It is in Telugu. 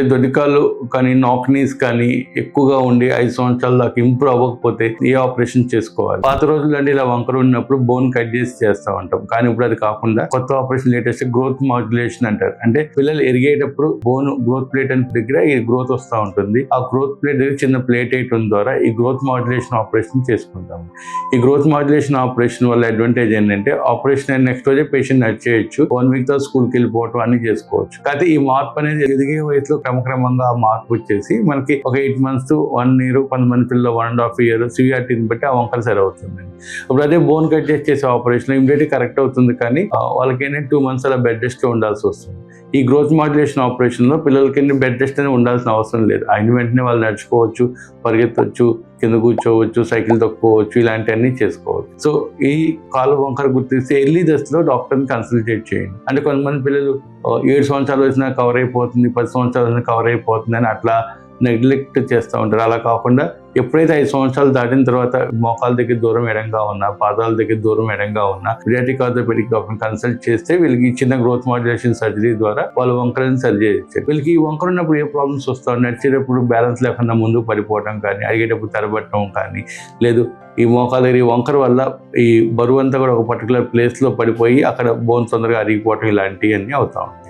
దొడ్డికాళ్ళు కానీ నాక్ నీస్ కానీ ఎక్కువగా ఉండి 5 సంవత్సరాల దాకా ఇంప్రూవ్ అవ్వకపోతే ఏ ఆపరేషన్ చేసుకోవాలి. పాత రోజుల్లో ఇలా వంకర ఉన్నప్పుడు బోన్ కట్ చేసి చేస్తా ఉంటాం. కానీ ఇప్పుడు అది కాకుండా కొత్త ఆపరేషన్ లేటెస్ట్ గ్రోత్ మాడ్యులేషన్ అంటారు. అంటే పిల్లలు ఎరిగేటప్పుడు బోన్ గ్రోత్ ప్లేట్ అని దగ్గర ఈ గ్రోత్ వస్తూ ఉంటుంది. ఆ గ్రోత్ ప్లేట్ దగ్గర చిన్న ప్లేట్ వేయటం ద్వారా ఈ గ్రోత్ మాడ్యులేషన్ ఆపరేషన్ చేసుకుంటాం. ఈ గ్రోత్ మాడ్యులేషన్ ఆపరేషన్ వల్ల అడ్వాంటేజ్ ఏంటంటే ఆపరేషన్ అయిన నెక్స్ట్ రోజే పేషెంట్ నడిచేయచ్చు. 1 వీక్ తో స్కూల్కి వెళ్ళిపోవటం అన్ని చేసుకోవచ్చు. కాకపోతే ఈ మార్పు అనేది ఎదిగే వయసులో క్రమక్రమంగా ఆ మార్పు వచ్చేసి మనకి ఒక 8 months to 1 year, కొంతమంది పిల్లలు 1.5 years సివియారిటీని బట్టి ఆ వంకర సరి అవుతుంది. ఇప్పుడు అదే బోన్ కట్ చేసే ఆపరేషన్ ఇమీడియట్గా కరెక్ట్ అవుతుంది, కానీ వాళ్ళకి ఏంటంటే 2 months అలా బెడ్ రెస్ట్ లో ఉండాల్సి వస్తుంది. ఈ గ్రోత్ మాడ్యులేషన్ ఆపరేషన్ లో పిల్లలకి బెడ్ రెస్ట్ అనేది ఉండాల్సిన అవసరం లేదు. అయిన వెంటనే వాళ్ళు నడుచుకోవచ్చు, పరిగెత్తవచ్చు, కింద కూర్చోవచ్చు, సైకిల్ తొక్కుకోవచ్చు, ఇలాంటివన్నీ చేసుకోవచ్చు. సో ఈ కాలు వంకర గుర్తిస్తే ఎర్లీ దశలో డాక్టర్ని కన్సల్టేట్ చేయండి. అంటే కొంతమంది పిల్లలు 7 సంవత్సరాలు వచ్చినా కవర్ అయిపోతుంది, 10 సంవత్సరాలు వచ్చినా కవర్ అయిపోతుంది అని అట్లా నెగ్లెక్ట్ చేస్తూ ఉంటారు. అలా కాకుండా ఎప్పుడైతే 5 సంవత్సరాలు దాటిన తర్వాత మోకాల దగ్గర దూరం ఎడంగా ఉన్నా, పాదాల దగ్గర దూరం ఎడంగా ఉన్నా పీడియాట్రిక్ ఆర్థోపెడిక్ డాక్టర్ని కన్సల్ట్ చేస్తే వీళ్ళకి చిన్న గ్రోత్ మాడ్యులేషన్ సర్జరీ ద్వారా వాళ్ళ వంకరని సరి చేయొచ్చు. వీళ్ళకి ఈ వంకర ఉన్నప్పుడు ఏ ప్రాబ్లమ్స్ వస్తాయి, నడిచేటప్పుడు బ్యాలెన్స్ లేకుండా ముందుకు పడిపోవడం కానీ, అడిగేటప్పుడు తరబట్టడం కానీ, లేదు ఈ మోకాల దగ్గర ఈ వంకర వల్ల ఈ బరువు అంతా కూడా ఒక పర్టికులర్ ప్లేస్లో పడిపోయి అక్కడ బోన్ తొందరగా అరిగిపోవడం, ఇలాంటివన్నీ అవుతా ఉంటాయి.